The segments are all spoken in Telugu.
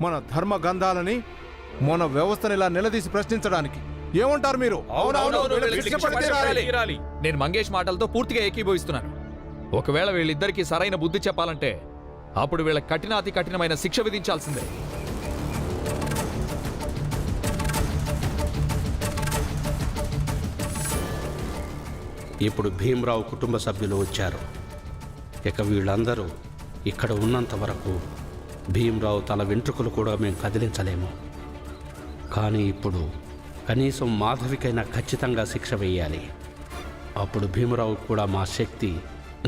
మన ధర్మ గంధాలని మన వ్యవస్థను ఇలా నిలదీసి ప్రశ్నించడానికి. ఏమంటారు మీరు? నేను మంగేష్ మాటలతో పూర్తిగా ఏకీభవిస్తున్నాను. ఒకవేళ వీళ్ళిద్దరికీ సరైన బుద్ధి చెప్పాలంటే అప్పుడు వీళ్ళ కఠినాతి కఠినమైన శిక్ష విధించాల్సిందే. ఇప్పుడు భీమరావు కుటుంబ సభ్యులు వచ్చారు. ఇక వీళ్ళందరూ ఇక్కడ ఉన్నంత వరకు భీమరావు తల వెంట్రుకలు కూడా మేము కదిలించలేము. కానీ ఇప్పుడు కనీసం మాధవికైనా ఖచ్చితంగా శిక్ష వేయాలి. అప్పుడు భీమరావు కూడా మా శక్తి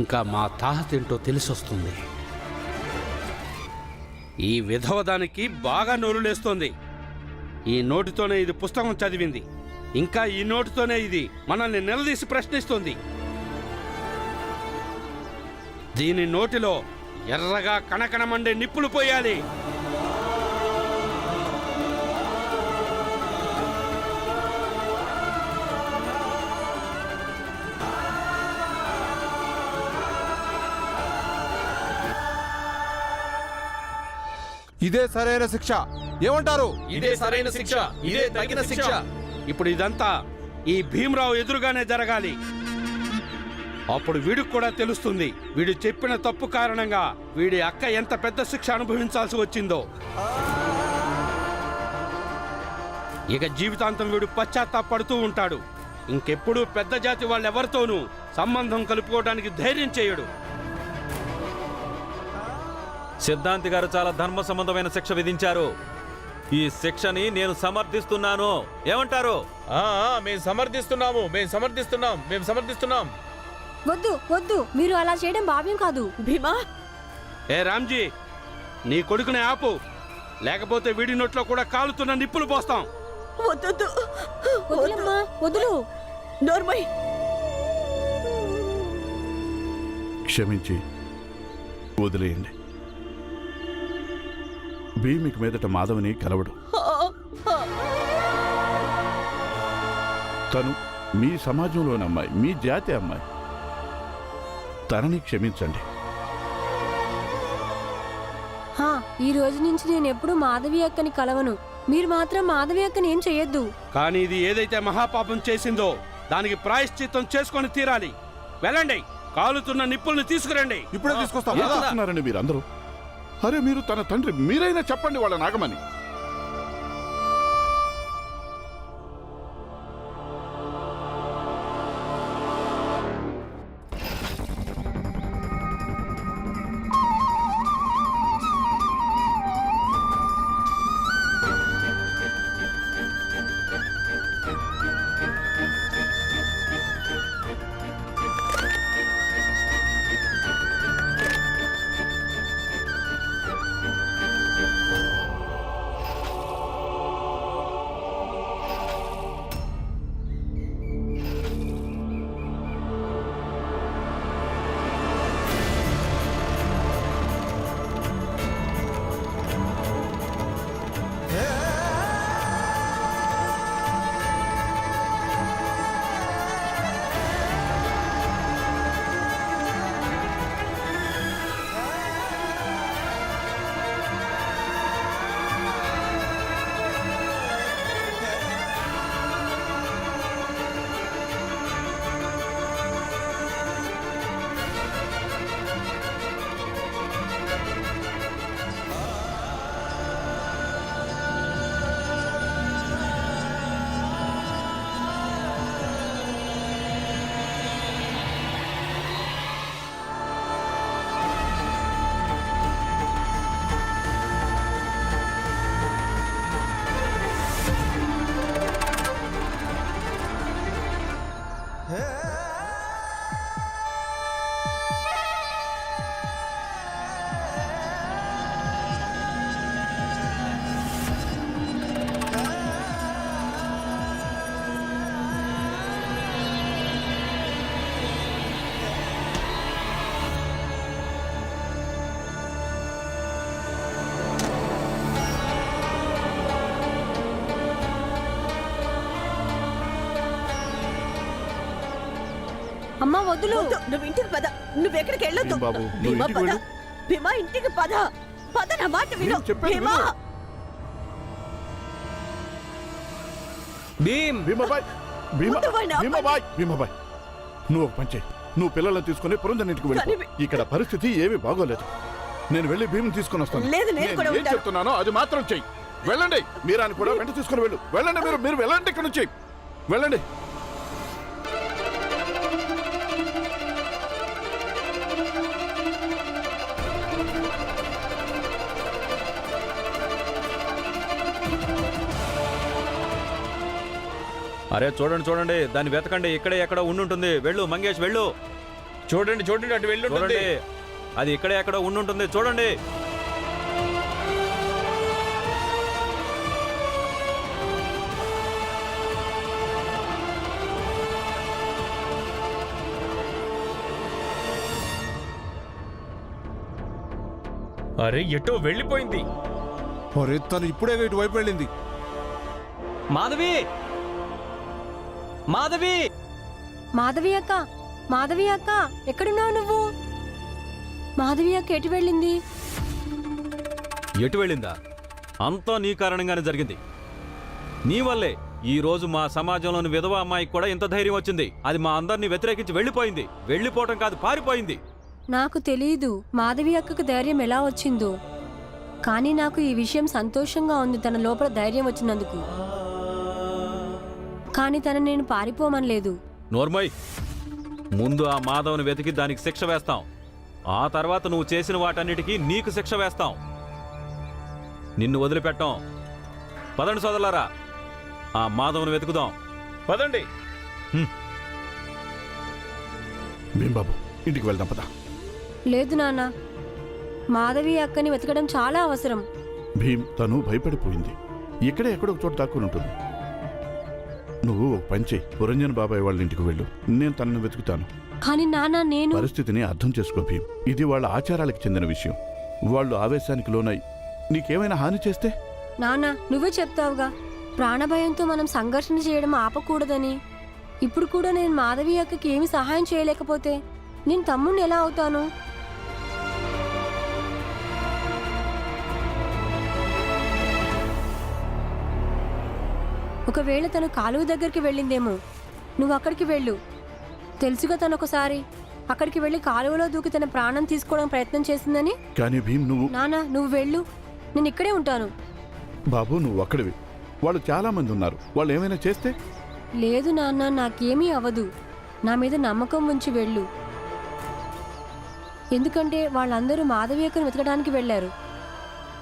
ఇంకా మా తాహతేంటో తెలిసొస్తుంది. ఈ విధవదానికి బాగా నోరులేస్తోంది. ఈ నోటితోనే ఇది పుస్తకం చదివింది. ఇంకా ఈ నోటితోనే ఇది మనల్ని నిలదీసి ప్రశ్నిస్తుంది. దీని నోటిలో ఎర్రగా కణకణమండే నిప్పులు పోయాలి. ఇదే సరైన శిక్ష. ఏమంటారు? ఇదే సరైన శిక్ష, ఇదే తగిన శిక్ష. ఇప్పుడు ఇదంతా ఈ భీమరావు ఎదురుగానే జరగాలి. అప్పుడు వీడికి కూడా తెలుస్తుంది వీడు చెప్పిన తప్పు కారణంగా వీడి అక్క ఎంత పెద్ద శిక్ష అనుభవించాల్సి వచ్చిందో. ఇక జీవితాంతం వీడు పశ్చాత్తాపడుతూ ఉంటాడు. ఇంకెప్పుడు పెద్ద జాతి వాళ్ళెవరితోనూ సంబంధం కలుపుకోవడానికి ధైర్యం చేయడు. సిద్ధాంతి గారు చాలా ధర్మ సంబంధమైన శిక్ష విధించారు. ఈ శిక్షని నేను సమర్థిస్తున్నాను. ఏమంటారు? మేము సమర్థిస్తున్నాం. వద్దు వద్దు, మీరు అలా చేయడం భావ్యం కాదు. భీమా, ఏ రామ్జీ, నీ కొడుకునే ఆపు, లేకపోతే వీడి నోట్లో కూడా కాలుతున్న నిప్పులు పోస్తాం. వద్దు వదులమ్మా, వదులు. నోర్మై, క్షమించి వదిలేయండి. భీమికి మీదట మాధవని కలవడు. తను మీ సమాజంలోని అమ్మాయి, మీ జాతి అమ్మాయి. తనని క్షమించండి. ఈ రోజు నుంచి నేను ఎప్పుడు మాధవి అక్కని కలవను. మీరు మాత్రం మాధవి అక్కని ఏం చెయ్యొద్దు. కానీ ఇది ఏదైతే మహాపాపం చేసిందో దానికి ప్రాయశ్చిత్తం చేసుకొని తీరాలి. వెళ్ళండి, కాలుతున్న నిప్పుల్ని తీసుకురండి. ఇప్పుడే తీసుకొస్తాం. ఏం చేస్తున్నారండి మీరందరూ? అరే, మీరు తన తండ్రి, మీరైనా చెప్పండి వాళ్ళ నాగమని. అమ్మా వదులు. నువ్వు ఇంటికి పద. నువ్వెక్కడికి వెళ్ళొద్దు. బాబు, భీమా పద. భీమా ఇంటికి పద. పద, నా మాట విను. భీమా, భీమ్ భీమాబాయ్ భీమా ముందు వాడిని ఆపండి. భీమాబాయ్ భీమాబాయ్ నువ్వు ఒక పని చెయ్యి. నువ్వు పిల్లల్ని తీసుకుని పురంజన్ వెళ్ళిపో. కానీ- ఇక్కడ పరిస్థితి ఏమీ బాగోలేదు. నేను వెళ్ళి భీమ్ తీసుకుని వస్తాను. లేదు, నేను కూడా ఏం ఉంటాను. చెప్తున్నానో అది మాత్రం చెయ్యి. వెళ్ళండి. మీరాని కూడా వెంట తీసుకుని వెళ్ళు. వెళ్ళండి. మీరు వెళ్ళండి ఇక్కడ నుంచి. వెళ్ళండి. అరే చూడండి చూడండి, దాన్ని వెతకండి. ఇక్కడే ఎక్కడ ఉండుంటుంది. వెళ్ళు మంగేష్, వెళ్ళు. చూడండి చూడండి అటు వెళ్ళి చూడండి, అది ఇక్కడే ఎక్కడ ఉండుంటుంది. చూడండి. అరే ఎటో వెళ్ళిపోయింది. ఒరే తను ఇప్పుడే ఇటువైపు వెళ్ళింది. మాధవి మాధవి మాధవి అక్క, మాధవి అక్క, ఎక్కడున్నావు నువ్వు? మాధవి అక్క ఎటు వెళ్ళింది? ఎటు వెళ్ళిందా? అంతా నీ కారణంగానే జరిగింది. నీ వల్లే ఈ రోజు మా సమాజంలోని విధవ అమ్మాయికి కూడా ఇంత ధైర్యం వచ్చింది. అది మా అందరినీ వ్యతిరేకించి వెళ్ళిపోయింది. వెళ్ళిపోవటం కాదు, పారిపోయింది. నాకు తెలీదు మాధవి అక్కకు ధైర్యం ఎలా వచ్చిందో, కానీ నాకు ఈ విషయం సంతోషంగా ఉంది, తన లోపల ధైర్యం వచ్చినందుకు. కానీ తను నేను పారిపోమనలేదు. నోర్మయ్, ముందు ఆ మాధవ్ని వెతికి దానికి శిక్ష వేస్తాం. ఆ తర్వాత నువ్వు చేసిన వాటన్నిటికీ నీకు శిక్ష వేస్తాం. నిన్ను వదిలిపెట్టాం. పదండి సోదరులారా, ఆ మాధవ్ని వెతుకుదాం. పదండి. భీమ్ బాబు ఇంటికి వెళ్దాం పద. లేదు నాన్న, మాధవి అక్కని వెతకడం చాలా అవసరం. భీమ్ తను భయపడిపోయింది. ఇక్కడే ఎక్కడో ఒక చోట దాక్కుని ఉంటుంది. నువ్వు ఒక పని చెయ్యి. పురంజన్ బాబాయ్ వాళ్ళ ఇంటికి వెళ్ళు. నేను తనను వెతుకుతాను. కానీ నాన్న నేను పరిస్థితిని అర్థం చేసుకో భీమ్. ఇది వాళ్ళ ఆచారాలకు చెందిన విషయం. వాళ్ళు ఆవేశానికి లోనై నీకేమైనా హాని చేస్తే? నాన్న నువ్వే చెప్తావుగా, ప్రాణభయంతో మనం సంఘర్షణ చేయడం ఆపకూడదని. ఇప్పుడు కూడా నేను మాధవి అక్కకి ఏమి సహాయం చేయలేకపోతే నేను తమ్ముడిని ఎలా అవుతాను? ఒకవేళ తను కాలువ దగ్గరికి వెళ్ళిందేమో. నువ్వు అక్కడికి వెళ్ళు. తెలుసుగా తను ఒకసారి అక్కడికి వెళ్ళి కాలువలో దూకి తన ప్రాణం తీసుకోవడం ప్రయత్నం చేసిందని. కానీ భీమ్ నువ్వు నాన్న నువ్వు వెళ్ళు, నేను ఇక్కడే ఉంటాను. బాబు నువ్వు అక్కడివి. వాళ్ళు చాలా మంది ఉన్నారు. వాళ్ళు ఏమైనా చేస్తే? లేదు నాన్న, నాకేమీ అవదు. నా మీద నమ్మకం ఉంచి వెళ్ళు. ఎందుకంటే వాళ్ళందరూ మాధవియక్కను వెతకడానికి వెళ్ళారు.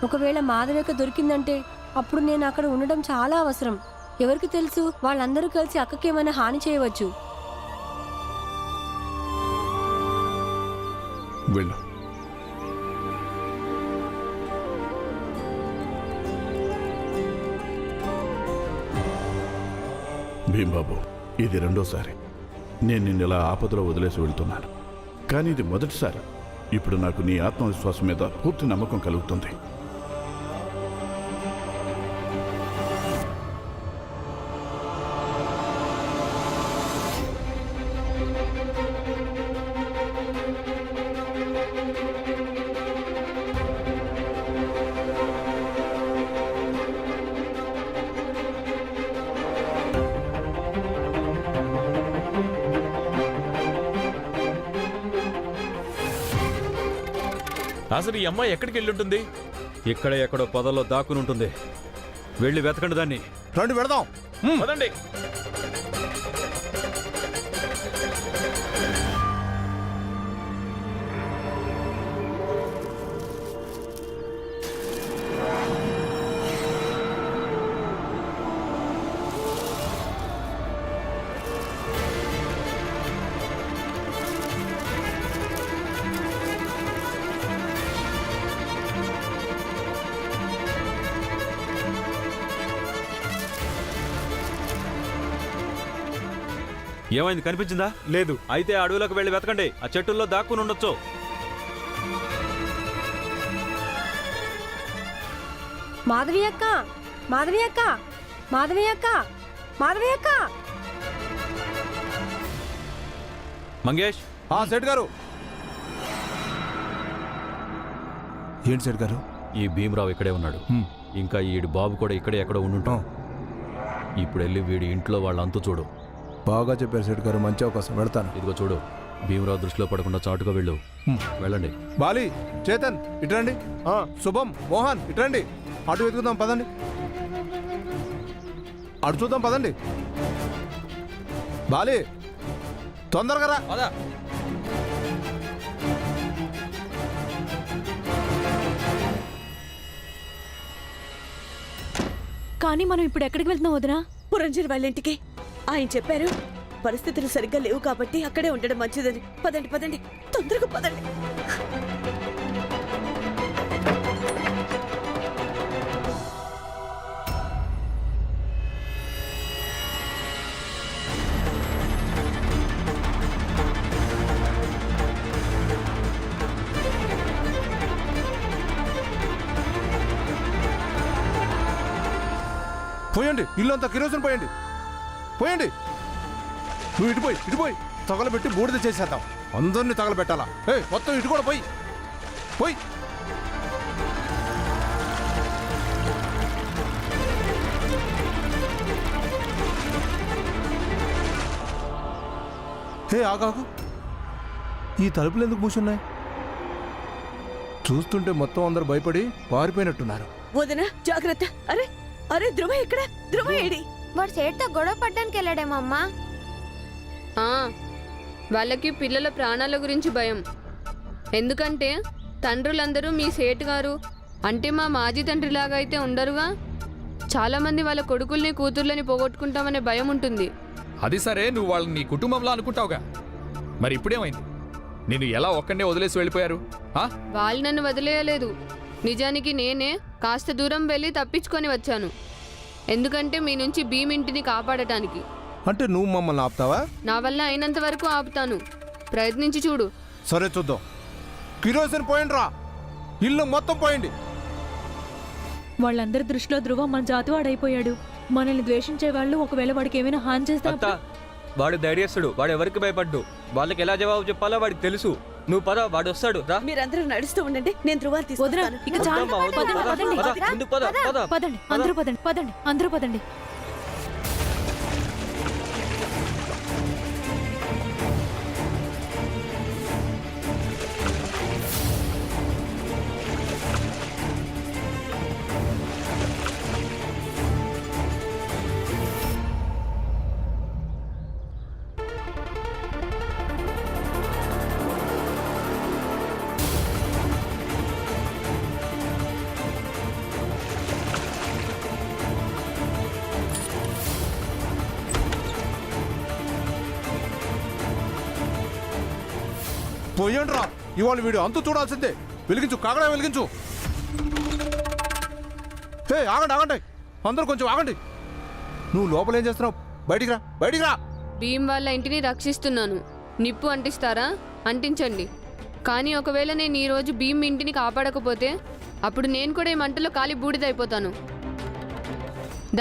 ఒకవేళ మాధవియక్క దొరికిందంటే అప్పుడు నేను అక్కడ ఉండడం చాలా అవసరం. ఎవరికి తెలుసు, వాళ్ళందరూ కలిసి అక్కకేమైనా హాని చేయవచ్చు. వెళ్ళు. భీంబాబు ఇది రెండోసారి నేను నిన్ను ఇలా ఆపదలో వదిలేసి వెళ్తున్నాను. కానీ ఇది మొదటిసారి. ఇప్పుడు నాకు నీ ఆత్మవిశ్వాసం మీద పూర్తి నమ్మకం కలుగుతుంది. అసలు ఈ అమ్మాయి ఎక్కడికి వెళ్ళి ఉంటుంది? ఇక్కడే ఎక్కడో పొదల్లో దాక్కుని ఉంటుంది. వెళ్ళి వెతకండి దాన్ని. రండి వెళదాం. పదండి. ఏమైంది, కనిపించిందా? లేదు. అయితే అడవులకు వెళ్ళి వెతకండి. ఆ చెట్టుల్లో దాక్కుని ఉండొచ్చు. మాధవి అక్క, మాధవి అక్క, మాధవి అక్క, మాధవి అక్క. మంగేష్, సెట్ గారు. ఏంటి సెట్ గారు? ఈ భీమరావు ఇక్కడే ఉన్నాడు. ఇంకా ఈడి బాబు కూడా ఇక్కడే ఎక్కడో ఉండుంటాం. ఇప్పుడు వెళ్ళి వీడి ఇంట్లో వాళ్ళ అంతు చూడు. బాగా చెప్పారు సేటు గారు, మంచి అవకాశం, వెళ్తాను. ఇదిగో చూడు, భీమరావు దృష్టిలో పడకుండా చాటుగా వెళ్ళు. వెళ్ళండి. బాలి, చేతన్ ఇట్రండి. శుభం, మోహన్ ఇట్రండి. అటు వెతుకుదాం పదండి, అటు చూద్దాం పదండి. బాలి తొందరగా రా. పద. కానీ మనం ఇప్పుడు ఎక్కడికి వెళ్తున్నాం వదినా? పురంజన్ వాళ్ళ ఇంటికి. ఆయన చెప్పారు పరిస్థితులు సరిగ్గా లేవు కాబట్టి అక్కడే ఉండడం మంచిదని. పదండి పదండి, తొందరగా పదండి. పోయండి, ఇల్లంతా కిరోసిన్ పోయండి, పోయండి. నువ్వు ఇటుపోయి తగలబెట్టి బూడిద చేసేద్దాం. అందరినీ తగలబెట్టాలా? మొత్తం ఇటు కూడా పోయి పోయి. ఆగాకు, ఈ తలుపులు ఎందుకు మూసున్నాయి? చూస్తుంటే మొత్తం అందరు భయపడి పారిపోయినట్టున్నారు. వదిన జాగ్రత్త. అరే అరే, ధ్రువ ఎక్కడ? ధ్రువ ఏడి? వాడు సేటుతో గొడవ పడ్డానికి వెళ్ళాడేమో అమ్మా. వాళ్ళకి పిల్లల ప్రాణాల గురించి భయం. ఎందుకంటే తండ్రులందరూ మీ సేటు గారు అంటే మా మాజీ తండ్రిలాగా అయితే ఉండరుగా. చాలామంది వాళ్ళ కొడుకుల్ని కూతుర్లని పోగొట్టుకుంటామనే భయం ఉంటుంది. అది సరే, నువ్వు వాళ్ళని నీ కుటుంబంలో అనుకుంటావుగా. మరి ఇప్పుడేమైంది? నేను ఎలా ఒక్కడే వదిలేసి వెళ్ళిపోయారు? వాళ్ళు నన్ను వదిలేయలేదు. నిజానికి నేనే కాస్త దూరం వెళ్ళి తప్పించుకొని వచ్చాను. ఎందుకంటే మీ నుంచి భీమ్ ఇంటిని కాపాడటానికి. అంటే నువ్వు మమ్మల్ని ఆపుతావా? నా వల్ల అయినంత వరకు ఆపుతాను. ప్రయత్నించి చూడు. సరే చూద్దాం. కిరోసిన్ పోయండి రా, ఇల్లు మొత్తం పోయండి. వాళ్ళందరి దృష్టిలో ధ్రువ మన జాతివాడైపోయాడు. మనల్ని ద్వేషించే వాళ్ళు ఒకవేళ వాడికి ఏమైనా హాని చేస్తే వాడు ధైర్యస్తుడు, వాడు ఎవరికి భయపడ్డు. వాళ్ళకి ఎలా జవాబు చెప్పాలో వాడికి తెలుసు. నువ్వు పద, వాడు వస్తాడు. రా, మీరందరూ నడుస్తూ ఉండండి, నేను ధ్రువాన్ని తీసుకొస్తాను. ఇక చాలు. వద్దమ్మా, వద్దు, పదండి, పద, పదండి. పద, ముందుకు పద, పద. పదండి, అందరూ పదండి, పదండి, అందరూ పదండి. పోయండి రా, ఇవాళ వీడియో అంతు చూడాల్సిందే. వెలిగించు, కాగడా వెలిగించు. ఆగండి ఆగండి, అందరూ కొంచెం ఆగండి. నువ్వు లోపల ఏం చేస్తున్నావు? బయటికి రా, బయటికి రా. భీమ్ వాళ్ళ ఇంటిని రక్షిస్తున్నాను. నిప్పు అంటిస్తారా? అంటించండి. కానీ ఒకవేళ నేను ఈరోజు భీమ్ ఇంటిని కాపాడకపోతే అప్పుడు నేను కూడా ఈ మంటలో కాలి బూడిదైపోతాను.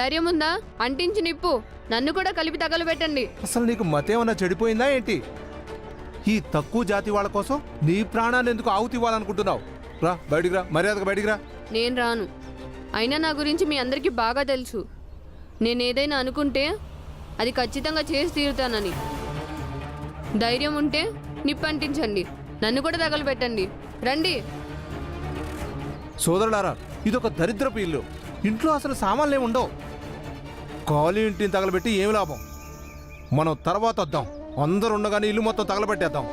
ధైర్యం ఉందా? అంటించి నిప్పు. నన్ను కూడా కలిపి తగలబెట్టండి. అసలు నీకు మతేమన్నా చెడిపోయిందా ఏంటి? ఈ తక్కువ జాతి వాళ్ళ కోసం నీ ప్రాణాన్ని ఎందుకు ఆహుతి ఇవ్వాలనుకుంటున్నావు? రా, బయటికి రా, మర్యాదగా బయటికి రా. నేను రాను. అయినా నా గురించి మీ అందరికీ బాగా తెలుసు. నేనేదైనా అనుకుంటే అది ఖచ్చితంగా చేసి తీరుతానని. ధైర్యం ఉంటే నిప్పంటించండి, నన్ను కూడా తగలబెట్టండి. రండి. సోదరులారా, ఇదొక దరిద్రపు ఇల్లు. ఇంట్లో అసలు సామాన్లే ఉండవు. ఖాళీ ఇంటిని తగలబెట్టి ఏమి లాభం? మనం తర్వాత వద్దాం. అందరూ ఉండగానే ఇల్లు మొత్తం తగలబెట్టేద్దాం.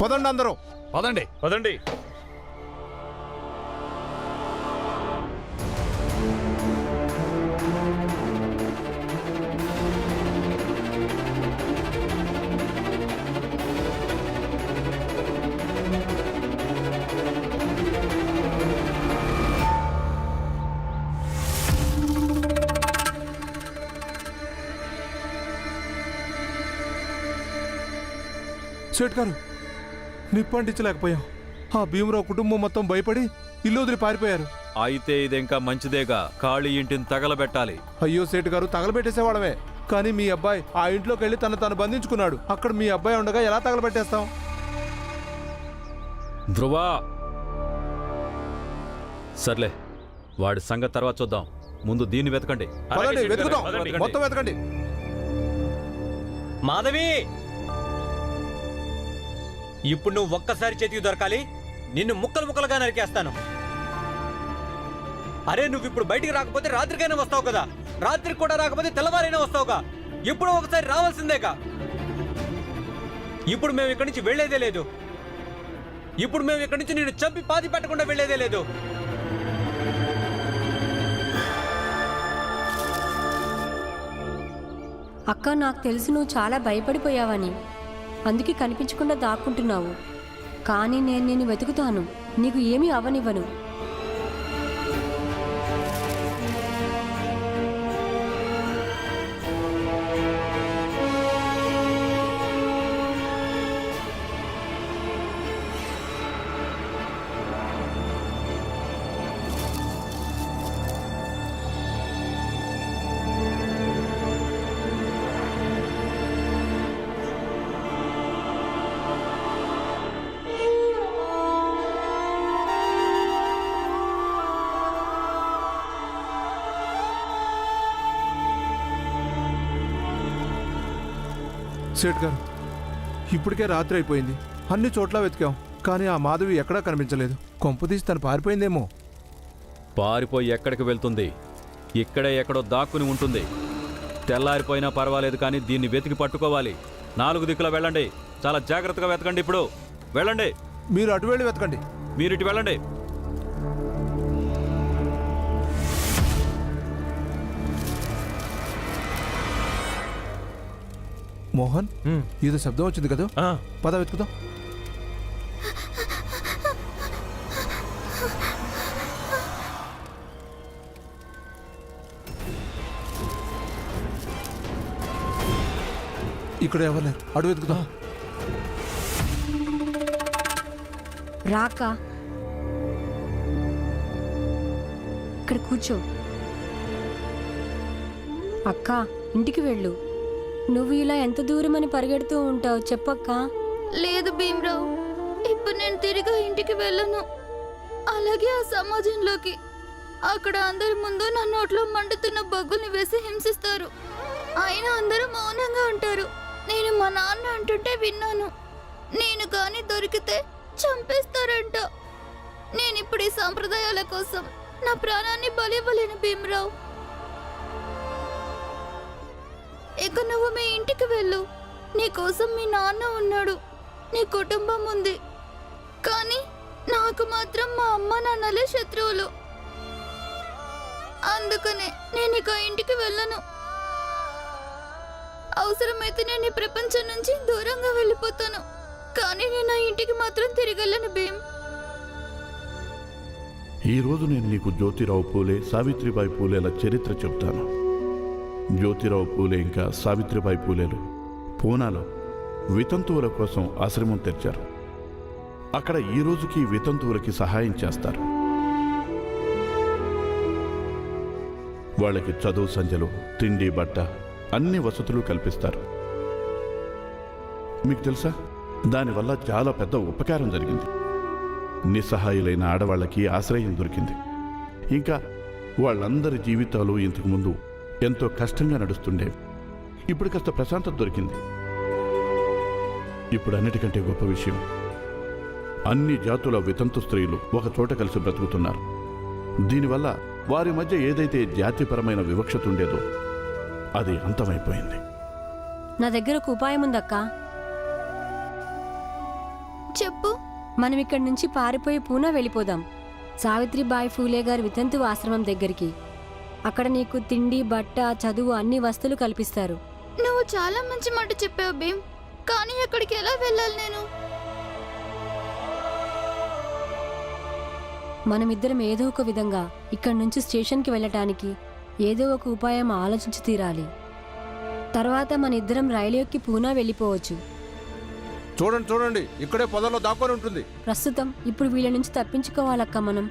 పదండి అందరూ, పదండి. పదండి. సేట్ గారు, నిప్పంటించలేకపోయాం. ఆ భీమరావు కుటుంబం మొత్తం భయపడి ఇల్లు వదిలి పారిపోయారు. అయితే ఇదింకా మంచిదేగా. ఖాళీ ఇంటిని తగలబెట్టాలి. అయ్యో సేటు గారు, తగలబెట్టేసేవాడమే. కానీ మీ అబ్బాయి ఆ ఇంట్లోకి వెళ్ళి తను బంధించుకున్నాడు. అక్కడ మీ అబ్బాయి ఉండగా ఎలా తగలబెట్టేస్తాం? ధ్రువా, సర్లే, వాడి సంగతి తర్వాత చూద్దాం. ముందు దీన్ని వెతకండి. పదండి వెతుకుదాం, వెతకండి. మొత్తం వెతకండి. మాధవి, ఇప్పుడు నువ్వు ఒక్కసారి చేతికి దొరకాలి, నిన్ను ముక్కలు ముక్కలుగా నరికేస్తాను. అరే నువ్వు ఇప్పుడు బయటికి రాకపోతే రాత్రికైనా వస్తావు కదా, రాత్రికి కూడా రాకపోతే తెల్లవారైనా వస్తావుగా, ఇప్పుడు ఒకసారి రావాల్సిందేగా. ఇప్పుడు మేము ఇక్కడి నుంచి వెళ్లేదే లేదు, ఇప్పుడు మేము ఇక్కడి నుంచి నిన్ను చంపి పాతి పెట్టకుండా వెళ్లేదే లేదు. అక్క, నాకు తెలుసు నువ్వు చాలా భయపడిపోయావని, అందుకే కనిపించకుండా దాక్కుంటున్నావు. కానీ నేను నిన్ను వెతుకుతాను, నీకు ఏమీ అవనివ్వను. సేట్ గారు, ఇప్పటికే రాత్రి అయిపోయింది. అన్ని చోట్ల వెతికాం, కానీ ఆ మాధవి ఎక్కడా కనిపించలేదు. కొంపదీసి తను పారిపోయిందేమో. పారిపోయి ఎక్కడికి వెళ్తుంది? ఇక్కడే ఎక్కడో దాక్కుని ఉంటుంది. తెల్లారిపోయినా పర్వాలేదు, కానీ దీన్ని వెతికి పట్టుకోవాలి. 4 దిక్కులా వెళ్ళండి, చాలా జాగ్రత్తగా వెతకండి. ఇప్పుడు వెళ్ళండి. మీరు అటు వెళ్ళి వెతకండి. మీరు ఇటు వెళ్ళండి. మోహన్, ఏదో శబ్దం వచ్చింది కదా, పద వెతుకుదాం. ఇక్కడ ఎవరు లేరు, అటు వెతుకుదాం. రాక ఇక్కడ కూర్చో. అక్క, ఇంటికి వెళ్ళు. నువ్వు ఇలా ఎంత దూరం అని పరిగెడుతూ ఉంటావు చెప్పక్క. లేదు భీమరావు, ఇప్పుడు నేను తిరిగి ఇంటికి వెళ్ళను. అలాగే ఆ సమాజంలోకి, అక్కడ అందరి ముందు నా నోట్లో మండుతున్న బొగ్గుని వేసి హింసిస్తారు. అయినా అందరూ మౌనంగా ఉంటారు. నేను మా నాన్న అంటుంటే విన్నాను, నేను కానీ దొరికితే చంపేస్తారంట. నేను ఇప్పుడు ఈ సాంప్రదాయాల కోసం నా ప్రాణాన్ని బలివ్వలేను భీమరావు. ఇక నువ్వు మీ ఇంటికి వెళ్ళు. నీ కోసం మీ నాన్న ఉన్నాడు, నీ కుటుంబం ఉంది. కానీ నాకు మాత్రం మా అమ్మ నాన్నలే శత్రువులు. అందుకనే నేను ఇక ఇంటికి వెళ్ళను. అవసరమైతే నేను ఈ ప్రపంచం నుంచి దూరంగా వెళ్ళిపోతాను, కానీ నేను ఆ ఇంటికి మాత్రం తిరిగి వెళ్ళను భీమ్. ఈరోజు నేను నీకు జ్యోతిరావు పూలే, సావిత్రిబాయి పూలేల చరిత్ర చెప్తాను. జ్యోతిరావు పూలే ఇంకా సావిత్రిబాయి పూలేలు పూనాలో వితంతువుల కోసం ఆశ్రమం తెరిచారు. అక్కడ ఈ రోజుకి వితంతువులకి సహాయం చేస్తారు. వాళ్ళకి చదువు సంధ్యలు, తిండి, బట్ట అన్ని వసతులు కల్పిస్తారు. మీకు తెలుసా, దానివల్ల చాలా పెద్ద ఉపకారం జరిగింది. నిస్సహాయులైన ఆడవాళ్ళకి ఆశ్రయం దొరికింది. ఇంకా వాళ్ళందరి జీవితాలు ఇంతకుముందు ఎంతో కష్టంగా నడుస్తుండేవి. ఇప్పుడు కాస్త ప్రశాంతత దొరికింది. ఇప్పుడు అన్నిటికంటే గొప్ప విషయం, అన్ని జాతుల వితంతు స్త్రీలు ఒక చోట కలిసి బ్రతుకుతున్నారు. దీనివల్ల వారి మధ్య ఏదైతే జాతిపరమైన వివక్షత ఉండేదో అది అంతమైపోయింది. నా దగ్గర ఒక ఉపాయం ఉందక్క. చెప్పు. మనం ఇక్కడి నుంచి పారిపోయి పూనా వెళ్ళిపోదాం, సావిత్రిబాయి ఫూలే గారి వితంతు ఆశ్రమం దగ్గరికి. అక్కడ నీకు తిండి, బట్ట, చదువు అన్ని వస్తువులు కల్పిస్తారు. నువ్వు చాలా మంచి మాట చెప్పావు భీమ్, కానీ అక్కడికి ఎలా వెళ్ళాలి నేను? మనమిద్దరం ఏదో ఒక విధంగా ఇక్కడి నుంచి స్టేషన్కి వెళ్ళటానికి ఏదో ఒక ఉపాయం ఆలోచించి తీరాలి. తర్వాత మన ఇద్దరం రైలు ఎక్కి పూనా వెళ్ళిపోవచ్చు. చూడండి చూడండి, ఇక్కడే పొదల్లో దాక్కొని ఉంటుంది. ప్రస్తుతం ఇప్పుడు వీళ్ళ నుంచి తప్పించుకోవాలక్క మనం.